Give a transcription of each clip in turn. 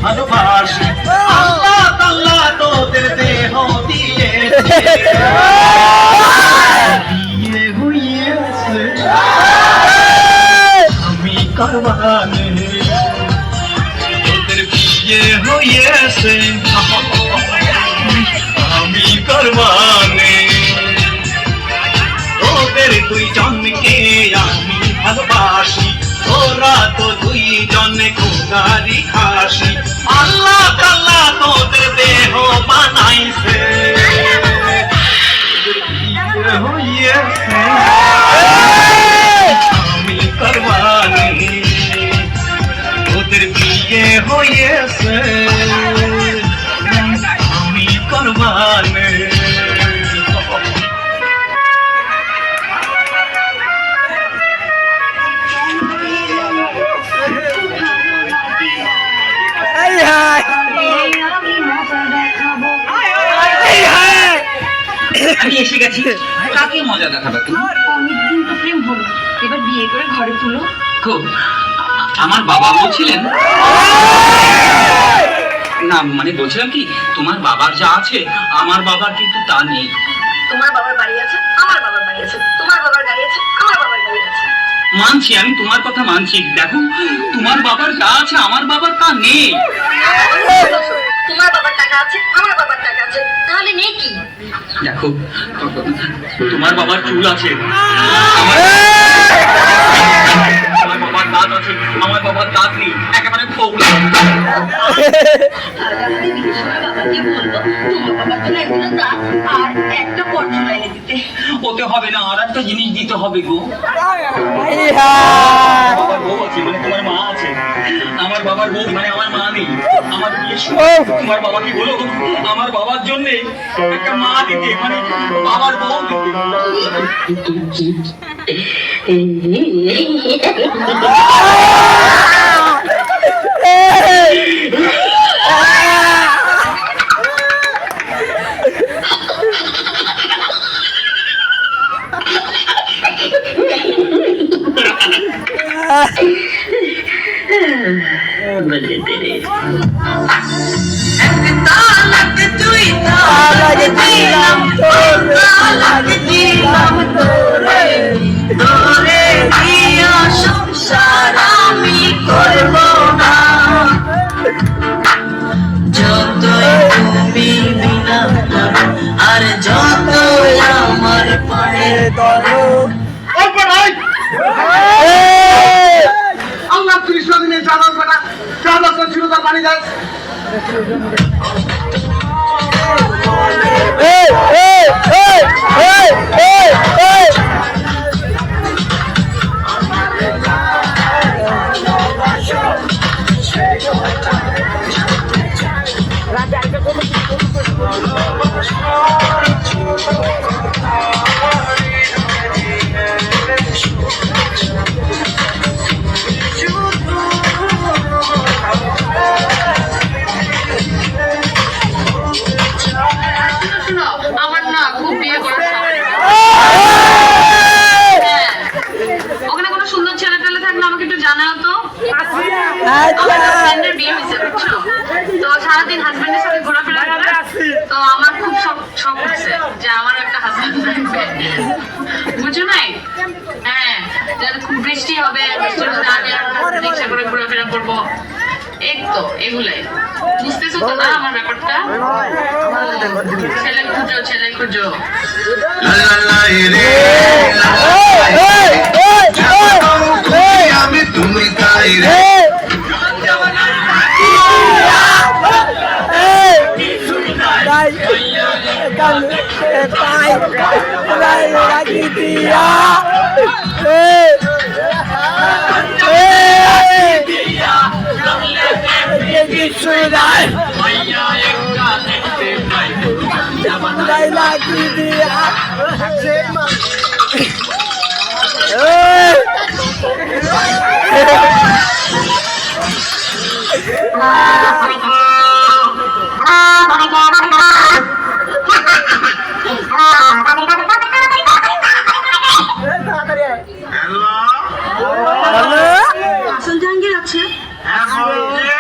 ভালোবাসি আল্লাহ তাআলা তোদের দেহ দিয়েছে বিয়ে হয়েছে আমি করবানে তোদের বিয়ে হয়েছে আমি করবানে তোদের দুইজনকে আমি ভালোবাসি তোরা তো দুইজনে খুদারি খাসি আল্লাহ তাআলা তোদের দেহ বানাইছে হইয়েছে আমি করবানে তোদের বিয়ে হয়েছে আমি করবানে আমি এসে গেছি কাকে মজা দেখাবে তুমি অনেকদিন তো প্রেম হলো এবার বিয়ে করে ঘরে তুলো খুব আমার বাবা বলছিলেন না মানে বলছিলাম কি তোমার বাবার যা আছে আমার বাবার কিন্তু তা নেই তোমার বাবার বাড়ি আছে আমার বাবার বাড়ি আছে তোমার বাবার গাড়ি আছে আমার বাবার গাড়ি আছে মানছি আমি তোমার কথা মানছি দেখো তোমার বাবার যা আছে আমার বাবার তা নেই তোমার বাবার টাকা আছে আমার বাবার টাকা আছে তাহলে নেই কি দেখো তোমার বাবার চুল আছে আমার বাবার দাঁত আছে আমার বাবার দাঁত নেই একেবারে ফোকলা আর একটা পরচুলা এনে দিতে ওতে হবে না আর একটা জিনিস দিতে হবে গো বাবার বউ আছে মানে তোমার মা আছে আমার বাবার বউ মানে আমার মা নেই আমার বিয়ে তোমার বাবাকে বলো আমার বাবার জন্য একটা মা দিতে মানে বাবার বউ আর যত আমার পায়ে ধরো আল্লাহ কৃষ্ণ দিনে চাদর কাটা চাদর তো ছিল তার পানি যায় আমার না খুব বিয়ে করার ওখানে কোনো সুন্দর ছেলে টেলে থাকলে আমাকে একটু জানাও তো আমার ফ্রেন্ডের বিয়ে হয়েছে বুঝছো তো সারাদিন হাজবেন্ডের সাথে ঘোরাফেরা করে তো আমার খুব শখ হচ্ছে যে আমার একটা হাজবেন্ড থাকবে বুঝছো নাই হ্যাঁ যাতে খুব বৃষ্টি হবে বৃষ্টির মধ্যে আমি আর রিক্সা করে ঘোরাফেরা করবো এই তো এগুলাই বুঝতেছো তো না আমার ব্যাপারটা ছেলে খুঁজো আমি তুমি তাই রে আসল জাহাঙ্গীর আছে হ্যাঁ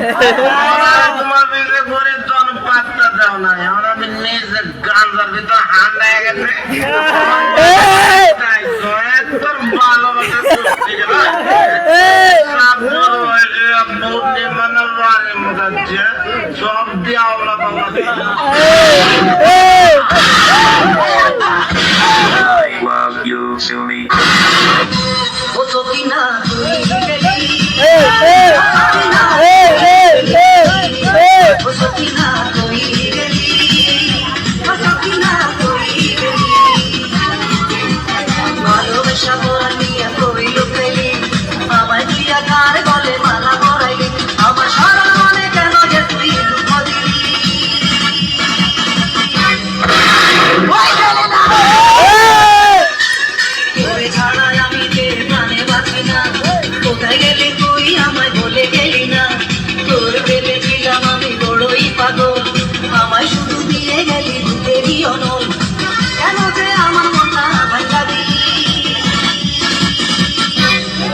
তোমার বিলে করে জন পাত্তা দাও না আমরা নিজে গাঞ্জার ভিতর হান্ডায় গেছে তাই তো তোর ভালোবাসা করতে গেল সব বড় হয়েছে বুদ্ধি মানে রানী মোটাচ্ছে সব দিয়ে আমরা বাবা I love you, Sumi. ও সকিনা তুই গেলি ও সকিনা তুই গেলি ও সকিনা তুই গেলি ভালোবাসা মোরা নিয়ে কইল পেলি আমায় দিয়া কার গলে মালা পরাইলি আমার সারা মনে কেন যে তুই দুঃখ দিলি ওই গেলে না তোরে ছাড়া আমি যে প্রাণে বাঁচি না কোথায় গেলি তুই আমায় বলে গেলি না তোর ভেবেছিলাম আমি বড়ই পাগল আমায় শুধু দিয়ে গেলি দুধেরই অনল কেন যে আমার মনটা ভাঙা দিলি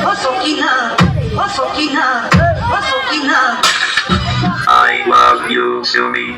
ও সকিনা ও সকিনা ও Sakina I love you, Sumi.